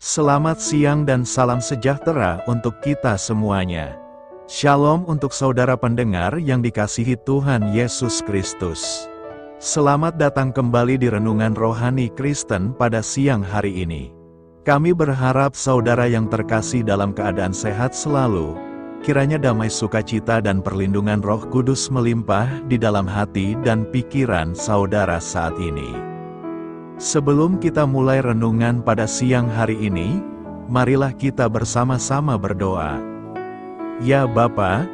Selamat siang dan salam sejahtera untuk kita semuanya. Shalom untuk saudara pendengar yang dikasihi Tuhan Yesus Kristus. Selamat datang kembali di Renungan Rohani Kristen pada siang hari ini. Kami berharap saudara yang terkasih dalam keadaan sehat selalu. Kiranya damai sukacita dan perlindungan Roh Kudus melimpah di dalam hati dan pikiran saudara saat ini. Sebelum kita mulai renungan pada siang hari ini, marilah kita bersama-sama berdoa. Ya Bapa,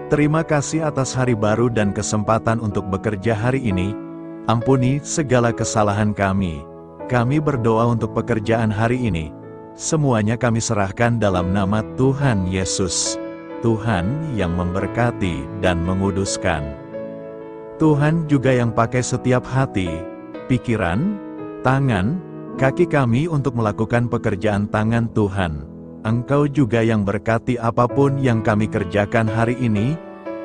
terima kasih atas hari baru dan kesempatan untuk bekerja hari ini. Ampuni segala kesalahan kami. Kami berdoa untuk pekerjaan hari ini. Semuanya kami serahkan dalam nama Tuhan Yesus. Tuhan yang memberkati dan menguduskan. Tuhan juga yang pakai setiap hati, pikiran, tangan, kaki kami untuk melakukan pekerjaan tangan Tuhan. Engkau juga yang berkati apapun yang kami kerjakan hari ini,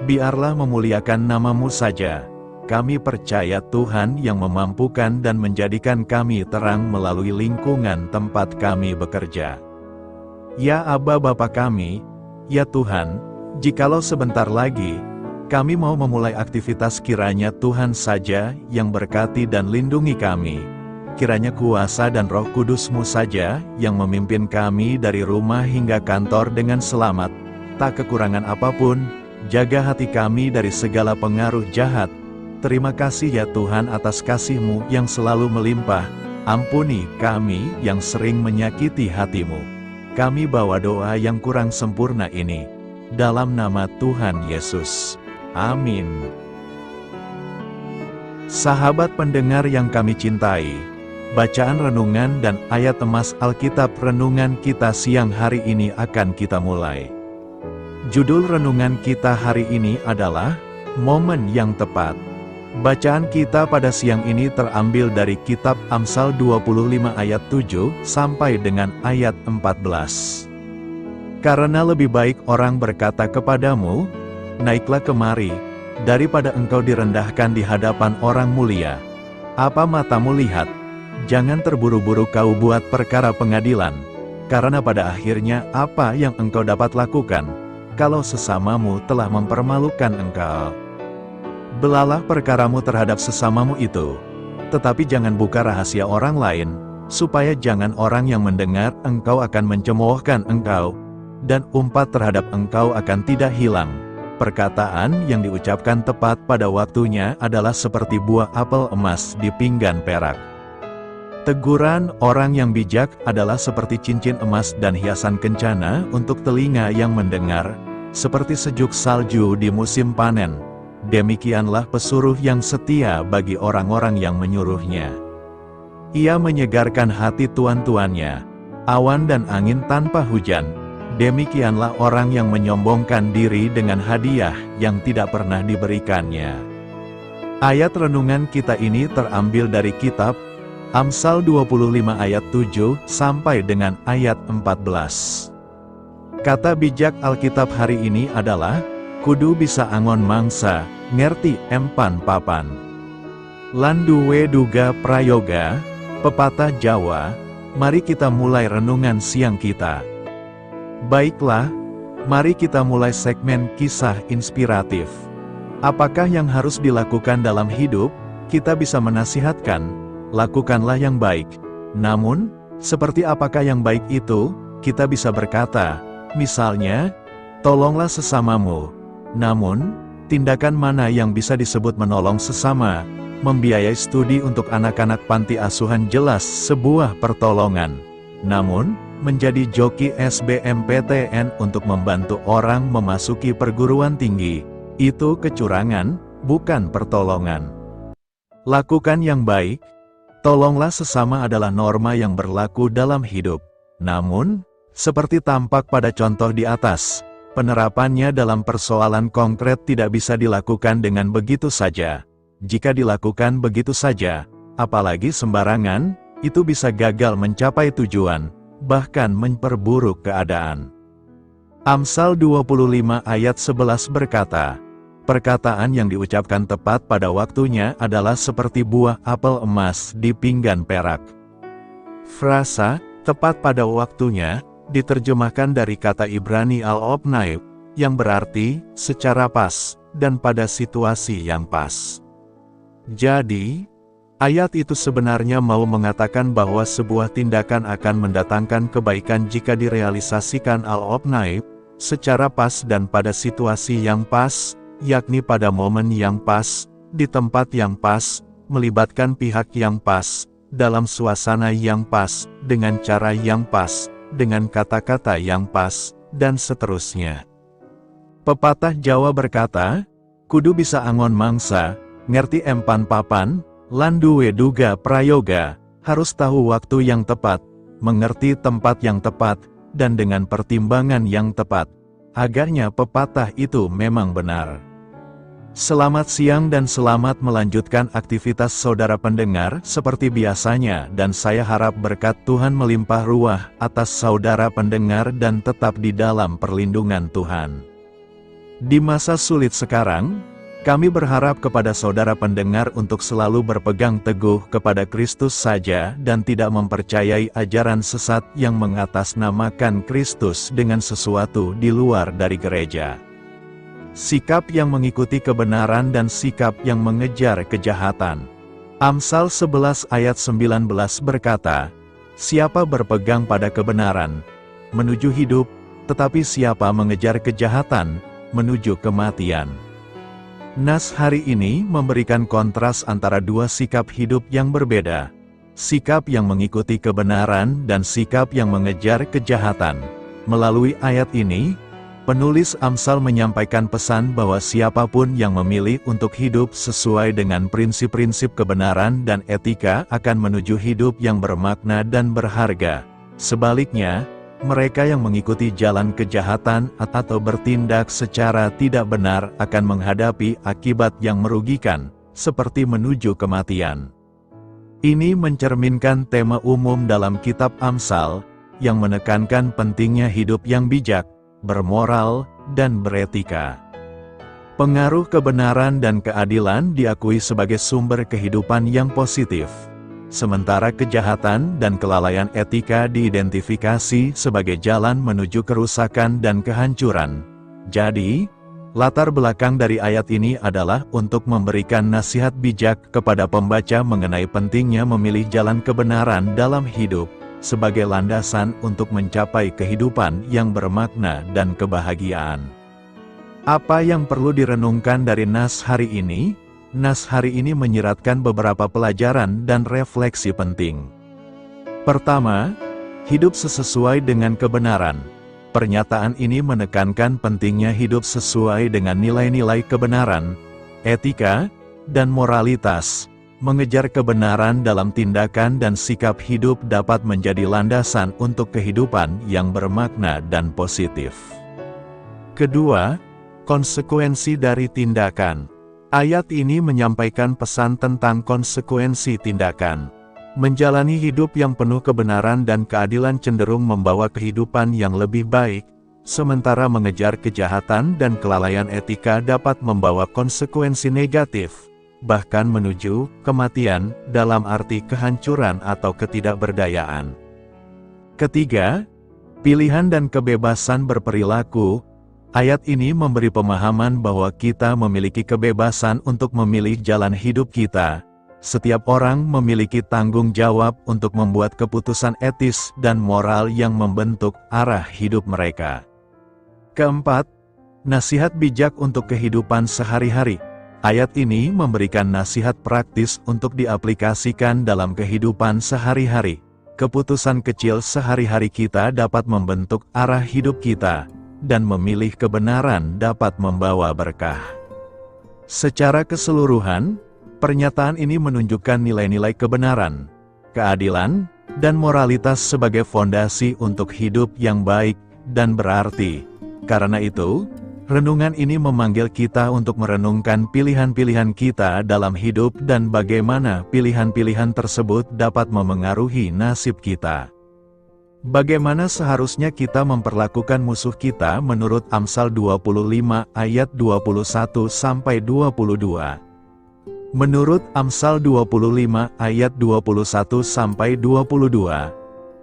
biarlah memuliakan nama-Mu saja. Kami percaya Tuhan yang memampukan dan menjadikan kami terang melalui lingkungan tempat kami bekerja. Ya Aba Bapa kami, ya Tuhan, jikalau sebentar lagi, kami mau memulai aktivitas, kiranya Tuhan saja yang berkati dan lindungi kami. Kiranya kuasa dan Roh Kudus-Mu saja yang memimpin kami dari rumah hingga kantor dengan selamat, tak kekurangan apapun. Jaga hati kami dari segala pengaruh jahat. Terima kasih ya Tuhan atas kasih-Mu yang selalu melimpah. Ampuni kami yang sering menyakiti hati-Mu. Kami bawa doa yang kurang sempurna ini dalam nama Tuhan Yesus. Amin. Sahabat pendengar yang kami cintai, bacaan renungan dan ayat emas Alkitab renungan kita siang hari ini akan kita mulai. Judul renungan kita hari ini adalah Momen yang Tepat. Bacaan kita pada siang ini terambil dari kitab Amsal 25 ayat 7 sampai dengan ayat 14. Karena lebih baik orang berkata kepadamu, naiklah kemari, daripada engkau direndahkan di hadapan orang mulia. Apa matamu lihat? Jangan terburu-buru kau buat perkara pengadilan, karena pada akhirnya apa yang engkau dapat lakukan, kalau sesamamu telah mempermalukan engkau? Belalah perkaramu terhadap sesamamu itu, tetapi jangan buka rahasia orang lain, supaya jangan orang yang mendengar engkau akan mencemoohkan engkau, dan umpat terhadap engkau akan tidak hilang. Perkataan yang diucapkan tepat pada waktunya adalah seperti buah apel emas di pinggan perak. Teguran orang yang bijak adalah seperti cincin emas dan hiasan kencana untuk telinga yang mendengar, seperti sejuk salju di musim panen. Demikianlah pesuruh yang setia bagi orang-orang yang menyuruhnya. Ia menyegarkan hati tuan-tuannya, awan dan angin tanpa hujan. Demikianlah orang yang menyombongkan diri dengan hadiah yang tidak pernah diberikannya. Ayat renungan kita ini terambil dari kitab Amsal 25 ayat 7 sampai dengan ayat 14. Kata bijak Alkitab hari ini adalah, kudu bisa angon mangsa, ngerti empan papan. Landuwe duga prayoga, pepatah Jawa. Mari kita mulai renungan siang kita. Baiklah, mari kita mulai segmen kisah inspiratif. Apakah yang harus dilakukan dalam hidup? Kita bisa menasihatkan, lakukanlah yang baik. Namun, seperti apakah yang baik itu? Kita bisa berkata, misalnya, tolonglah sesamamu. Namun, tindakan mana yang bisa disebut menolong sesama? Membiayai studi untuk anak-anak panti asuhan jelas sebuah pertolongan. Namun, menjadi joki SBMPTN untuk membantu orang memasuki perguruan tinggi, itu kecurangan, bukan pertolongan. Lakukan yang baik. Tolonglah sesama adalah norma yang berlaku dalam hidup. Namun, seperti tampak pada contoh di atas, penerapannya dalam persoalan konkret tidak bisa dilakukan dengan begitu saja. Jika dilakukan begitu saja, apalagi sembarangan, itu bisa gagal mencapai tujuan, bahkan memperburuk keadaan. Amsal 25 ayat 11 berkata, perkataan yang diucapkan tepat pada waktunya adalah seperti buah apel emas di pinggan perak. Frasa, Tepat pada waktunya, diterjemahkan dari kata Ibrani al-opnaib, yang berarti, secara pas, dan pada situasi yang pas. Jadi, ayat itu sebenarnya mau mengatakan bahwa sebuah tindakan akan mendatangkan kebaikan jika direalisasikan al-opnaib, secara pas dan pada situasi yang pas, yakni pada momen yang pas, di tempat yang pas, melibatkan pihak yang pas, dalam suasana yang pas, dengan cara yang pas, dengan kata-kata yang pas, dan seterusnya. Pepatah Jawa berkata, kudu bisa angon mangsa, ngerti empan papan, lan duwe duga prayoga, harus tahu waktu yang tepat, mengerti tempat yang tepat, dan dengan pertimbangan yang tepat. Agaknya pepatah itu memang benar. Selamat siang dan selamat melanjutkan aktivitas saudara pendengar seperti biasanya, dan saya harap berkat Tuhan melimpah ruah atas saudara pendengar dan tetap di dalam perlindungan Tuhan. Di masa sulit sekarang, kami berharap kepada saudara pendengar untuk selalu berpegang teguh kepada Kristus saja dan tidak mempercayai ajaran sesat yang mengatasnamakan Kristus dengan sesuatu di luar dari gereja. Sikap yang mengikuti kebenaran dan sikap yang mengejar kejahatan. Amsal 11 ayat 19 berkata, siapa berpegang pada kebenaran, menuju hidup, tetapi siapa mengejar kejahatan, menuju kematian. Nas hari ini memberikan kontras antara dua sikap hidup yang berbeda. Sikap yang mengikuti kebenaran dan sikap yang mengejar kejahatan. Melalui ayat ini, penulis Amsal menyampaikan pesan bahwa siapapun yang memilih untuk hidup sesuai dengan prinsip-prinsip kebenaran dan etika akan menuju hidup yang bermakna dan berharga. Sebaliknya, mereka yang mengikuti jalan kejahatan atau bertindak secara tidak benar akan menghadapi akibat yang merugikan, seperti menuju kematian. Ini mencerminkan tema umum dalam kitab Amsal, yang menekankan pentingnya hidup yang bijak, bermoral, dan beretika. Pengaruh kebenaran dan keadilan diakui sebagai sumber kehidupan yang positif. Sementara kejahatan dan kelalaian etika diidentifikasi sebagai jalan menuju kerusakan dan kehancuran. Jadi, latar belakang dari ayat ini adalah untuk memberikan nasihat bijak kepada pembaca mengenai pentingnya memilih jalan kebenaran dalam hidup, sebagai landasan untuk mencapai kehidupan yang bermakna dan kebahagiaan. Apa yang perlu direnungkan dari nas hari ini? Nas hari ini menyiratkan beberapa pelajaran dan refleksi penting. Pertama, hidup sesuai dengan kebenaran. Pernyataan ini menekankan pentingnya hidup sesuai dengan nilai-nilai kebenaran, etika, dan moralitas. Mengejar kebenaran dalam tindakan dan sikap hidup dapat menjadi landasan untuk kehidupan yang bermakna dan positif. Kedua, konsekuensi dari tindakan. Ayat ini menyampaikan pesan tentang konsekuensi tindakan. Menjalani hidup yang penuh kebenaran dan keadilan cenderung membawa kehidupan yang lebih baik, sementara mengejar kejahatan dan kelalaian etika dapat membawa konsekuensi negatif, bahkan menuju kematian dalam arti kehancuran atau ketidakberdayaan. Ketiga, pilihan dan kebebasan berperilaku. Ayat ini memberi pemahaman bahwa kita memiliki kebebasan untuk memilih jalan hidup kita. Setiap orang memiliki tanggung jawab untuk membuat keputusan etis dan moral yang membentuk arah hidup mereka. Keempat, nasihat bijak untuk kehidupan sehari-hari. Ayat ini memberikan nasihat praktis untuk diaplikasikan dalam kehidupan sehari-hari. Keputusan kecil sehari-hari kita dapat membentuk arah hidup kita, dan memilih kebenaran dapat membawa berkah. Secara keseluruhan, pernyataan ini menunjukkan nilai-nilai kebenaran, keadilan, dan moralitas sebagai fondasi untuk hidup yang baik dan berarti. Karena itu, renungan ini memanggil kita untuk merenungkan pilihan-pilihan kita dalam hidup dan bagaimana pilihan-pilihan tersebut dapat memengaruhi nasib kita. Bagaimana seharusnya kita memperlakukan musuh kita menurut Amsal 25 ayat 21-22. Menurut Amsal 25 ayat 21-22,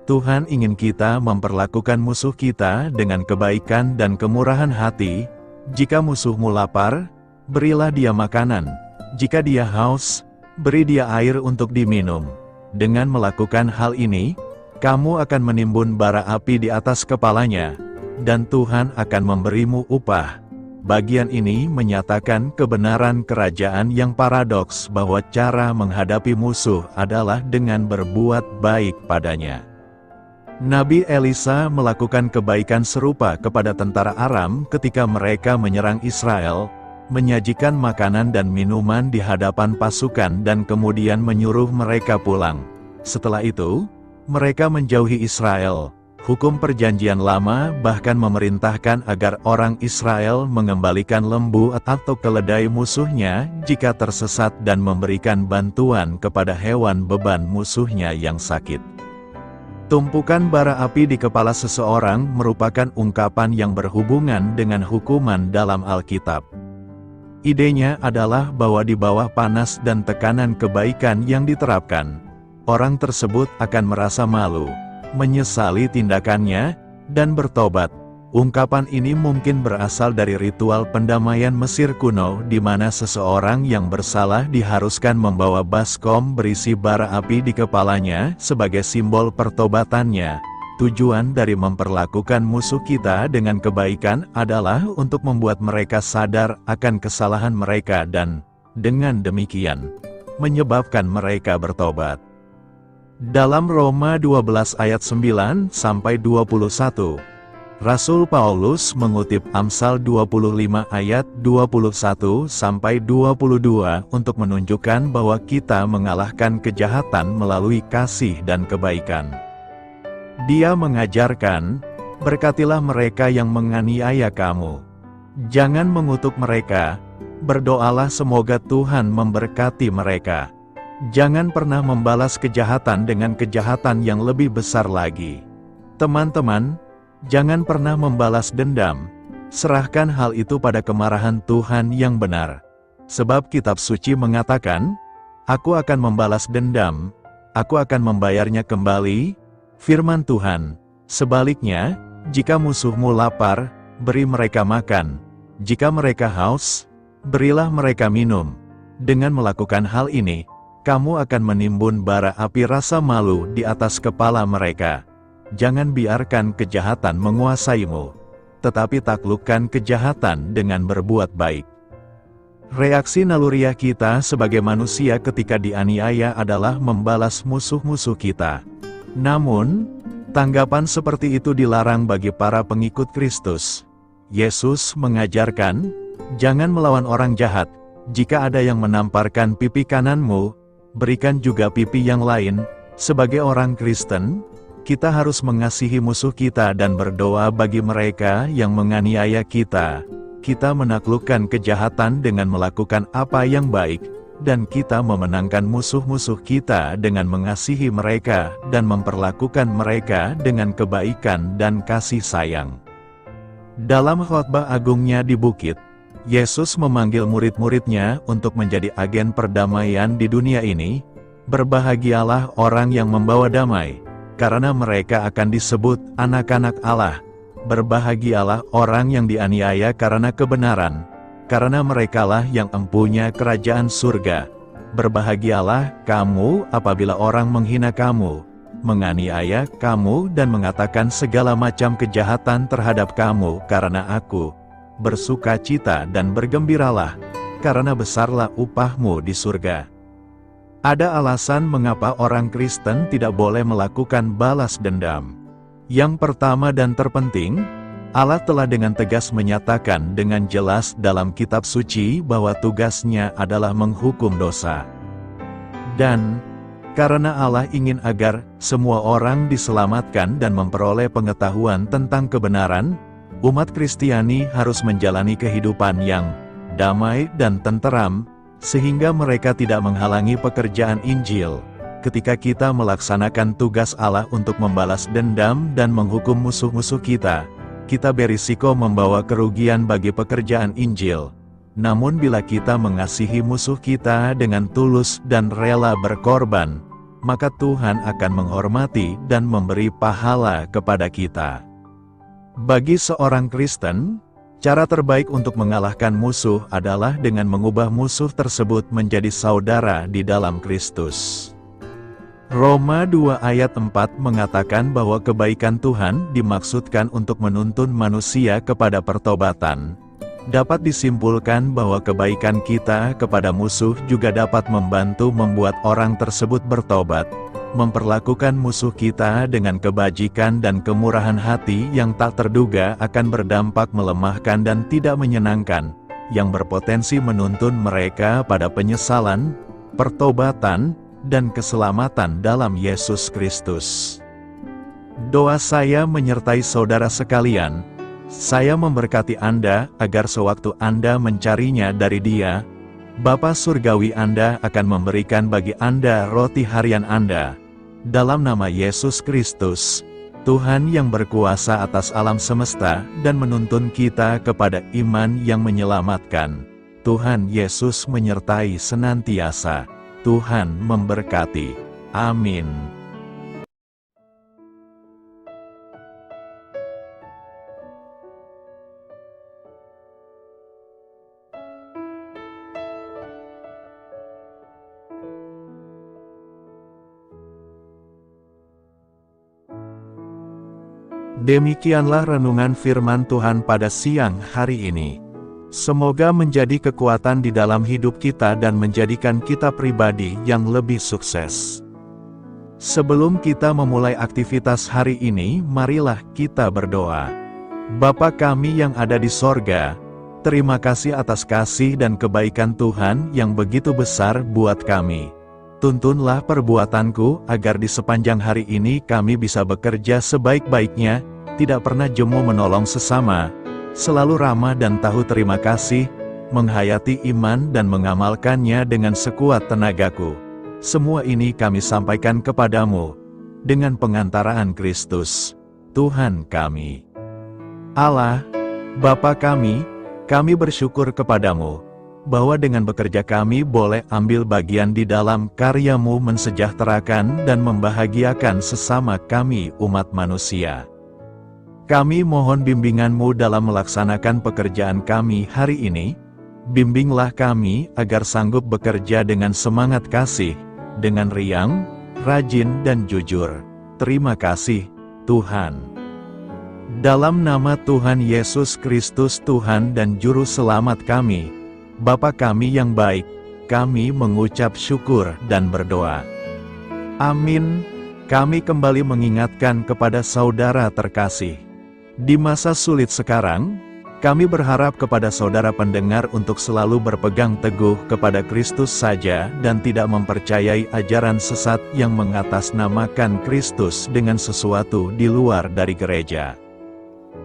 Tuhan ingin kita memperlakukan musuh kita dengan kebaikan dan kemurahan hati. Jika musuhmu lapar, berilah dia makanan. Jika dia haus, beri dia air untuk diminum. Dengan melakukan hal ini, kamu akan menimbun bara api di atas kepalanya, dan Tuhan akan memberimu upah. Bagian ini menyatakan kebenaran kerajaan yang paradoks bahwa cara menghadapi musuh adalah dengan berbuat baik padanya. Nabi Elisa melakukan kebaikan serupa kepada tentara Aram ketika mereka menyerang Israel, menyajikan makanan dan minuman di hadapan pasukan dan kemudian menyuruh mereka pulang. Setelah itu, mereka menjauhi Israel. Hukum Perjanjian Lama bahkan memerintahkan agar orang Israel mengembalikan lembu atau keledai musuhnya jika tersesat dan memberikan bantuan kepada hewan beban musuhnya yang sakit. Tumpukan bara api di kepala seseorang merupakan ungkapan yang berhubungan dengan hukuman dalam Alkitab. Idenya adalah bahwa di bawah panas dan tekanan kebaikan yang diterapkan, orang tersebut akan merasa malu, menyesali tindakannya, dan bertobat. Ungkapan ini mungkin berasal dari ritual pendamaian Mesir kuno di mana seseorang yang bersalah diharuskan membawa baskom berisi bara api di kepalanya sebagai simbol pertobatannya. Tujuan dari memperlakukan musuh kita dengan kebaikan adalah untuk membuat mereka sadar akan kesalahan mereka dan, dengan demikian, menyebabkan mereka bertobat. Dalam Roma 12 ayat 9-21, Rasul Paulus mengutip Amsal 25 ayat 21-22 untuk menunjukkan bahwa kita mengalahkan kejahatan melalui kasih dan kebaikan. Dia mengajarkan, berkatilah mereka yang menganiaya kamu. Jangan mengutuk mereka, berdoalah semoga Tuhan memberkati mereka. Jangan pernah membalas kejahatan dengan kejahatan yang lebih besar lagi. Teman-teman, jangan pernah membalas dendam. Serahkan hal itu pada kemarahan Tuhan yang benar. Sebab kitab suci mengatakan, "Aku akan membalas dendam, aku akan membayarnya kembali," firman Tuhan. Sebaliknya, jika musuhmu lapar, beri mereka makan. Jika mereka haus, berilah mereka minum. Dengan melakukan hal ini, kamu akan menimbun bara api rasa malu di atas kepala mereka. Jangan biarkan kejahatan menguasaimu, tetapi taklukkan kejahatan dengan berbuat baik. Reaksi naluriah kita sebagai manusia ketika dianiaya adalah membalas musuh-musuh kita. Namun, tanggapan seperti itu dilarang bagi para pengikut Kristus. Yesus mengajarkan, jangan melawan orang jahat. Jika ada yang menamparkan pipi kananmu, berikan juga pipi yang lain. Sebagai orang Kristen, kita harus mengasihi musuh kita dan berdoa bagi mereka yang menganiaya kita. Kita menaklukkan kejahatan dengan melakukan apa yang baik, dan kita memenangkan musuh-musuh kita dengan mengasihi mereka dan memperlakukan mereka dengan kebaikan dan kasih sayang. Dalam khotbah agungnya di bukit, Yesus memanggil murid-muridnya untuk menjadi agen perdamaian di dunia ini. Berbahagialah orang yang membawa damai, karena mereka akan disebut anak-anak Allah. Berbahagialah orang yang dianiaya karena kebenaran, karena merekalah yang empunya kerajaan surga. Berbahagialah kamu apabila orang menghina kamu, menganiaya kamu dan mengatakan segala macam kejahatan terhadap kamu karena aku. Bersukacita dan bergembiralah, karena besarlah upahmu di surga. Ada alasan mengapa orang Kristen tidak boleh melakukan balas dendam. Yang pertama dan terpenting, Allah telah dengan tegas menyatakan dengan jelas dalam kitab suci bahwa tugasnya adalah menghukum dosa. Dan, karena Allah ingin agar semua orang diselamatkan dan memperoleh pengetahuan tentang kebenaran, umat Kristiani harus menjalani kehidupan yang damai dan tenteram, sehingga mereka tidak menghalangi pekerjaan Injil. Ketika kita melaksanakan tugas Allah untuk membalas dendam dan menghukum musuh-musuh kita berisiko membawa kerugian bagi pekerjaan Injil. Namun bila kita mengasihi musuh kita dengan tulus dan rela berkorban, maka Tuhan akan menghormati dan memberi pahala kepada kita. Bagi seorang Kristen, cara terbaik untuk mengalahkan musuh adalah dengan mengubah musuh tersebut menjadi saudara di dalam Kristus. Roma 2 ayat 4 mengatakan bahwa kebaikan Tuhan dimaksudkan untuk menuntun manusia kepada pertobatan. Dapat disimpulkan bahwa kebaikan kita kepada musuh juga dapat membantu membuat orang tersebut bertobat, memperlakukan musuh kita dengan kebajikan dan kemurahan hati yang tak terduga akan berdampak melemahkan dan tidak menyenangkan, yang berpotensi menuntun mereka pada penyesalan, pertobatan, dan keselamatan dalam Yesus Kristus. Doa saya menyertai saudara sekalian. Saya memberkati Anda agar sewaktu Anda mencarinya dari Dia, Bapa Surgawi Anda akan memberikan bagi Anda roti harian Anda. Dalam nama Yesus Kristus, Tuhan yang berkuasa atas alam semesta dan menuntun kita kepada iman yang menyelamatkan. Tuhan Yesus menyertai senantiasa. Tuhan memberkati. Amin. Demikianlah renungan firman Tuhan pada siang hari ini. Semoga menjadi kekuatan di dalam hidup kita dan menjadikan kita pribadi yang lebih sukses. Sebelum kita memulai aktivitas hari ini, marilah kita berdoa. Bapa kami yang ada di sorga, terima kasih atas kasih dan kebaikan Tuhan yang begitu besar buat kami. Tuntunlah perbuatanku agar di sepanjang hari ini kami bisa bekerja sebaik-baiknya, tidak pernah jemu menolong sesama, selalu ramah dan tahu terima kasih, menghayati iman dan mengamalkannya dengan sekuat tenagaku. Semua ini kami sampaikan kepadamu, dengan pengantaraan Kristus, Tuhan kami. Allah, Bapa kami bersyukur kepadamu, bahwa dengan bekerja kami boleh ambil bagian di dalam karya-Mu mensejahterakan dan membahagiakan sesama kami umat manusia. Kami mohon bimbingan-Mu dalam melaksanakan pekerjaan kami hari ini. Bimbinglah kami agar sanggup bekerja dengan semangat kasih, dengan riang, rajin dan jujur. Terima kasih, Tuhan. Dalam nama Tuhan Yesus Kristus Tuhan dan Juru Selamat kami, Bapa kami yang baik, kami mengucap syukur dan berdoa. Amin. Kami kembali mengingatkan kepada saudara terkasih. Di masa sulit sekarang, kami berharap kepada saudara pendengar untuk selalu berpegang teguh kepada Kristus saja dan tidak mempercayai ajaran sesat yang mengatasnamakan Kristus dengan sesuatu di luar dari gereja.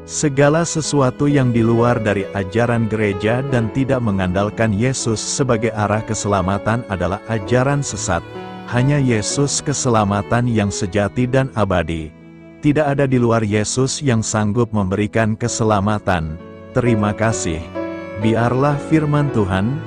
Segala sesuatu yang di luar dari ajaran gereja dan tidak mengandalkan Yesus sebagai arah keselamatan adalah ajaran sesat. Hanya Yesus keselamatan yang sejati dan abadi. Tidak ada di luar Yesus yang sanggup memberikan keselamatan. Terima kasih. Biarlah firman Tuhan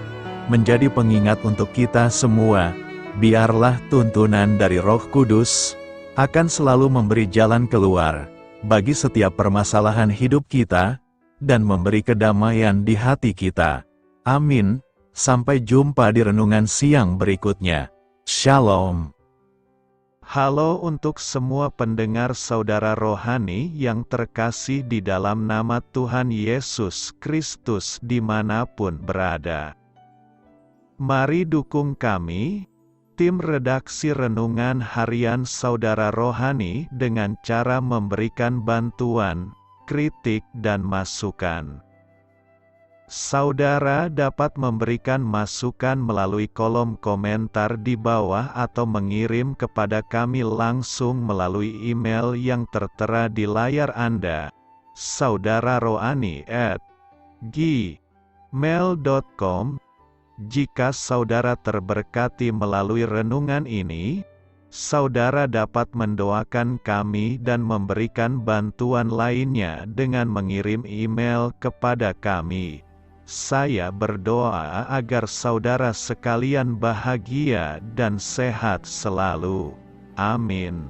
menjadi pengingat untuk kita semua. Biarlah tuntunan dari Roh Kudus akan selalu memberi jalan keluar bagi setiap permasalahan hidup kita dan memberi kedamaian di hati kita. Amin. Sampai jumpa di renungan siang berikutnya. Shalom. Halo untuk semua pendengar saudara rohani yang terkasih di dalam nama Tuhan Yesus Kristus dimanapun berada. Mari dukung kami, tim redaksi Renungan Harian Saudara Rohani dengan cara memberikan bantuan, kritik dan masukan. Saudara dapat memberikan masukan melalui kolom komentar di bawah atau mengirim kepada kami langsung melalui email yang tertera di layar Anda, saudararohani@gmail.com. Jika saudara terberkati melalui renungan ini, saudara dapat mendoakan kami dan memberikan bantuan lainnya dengan mengirim email kepada kami. Saya berdoa agar saudara sekalian bahagia dan sehat selalu. Amin.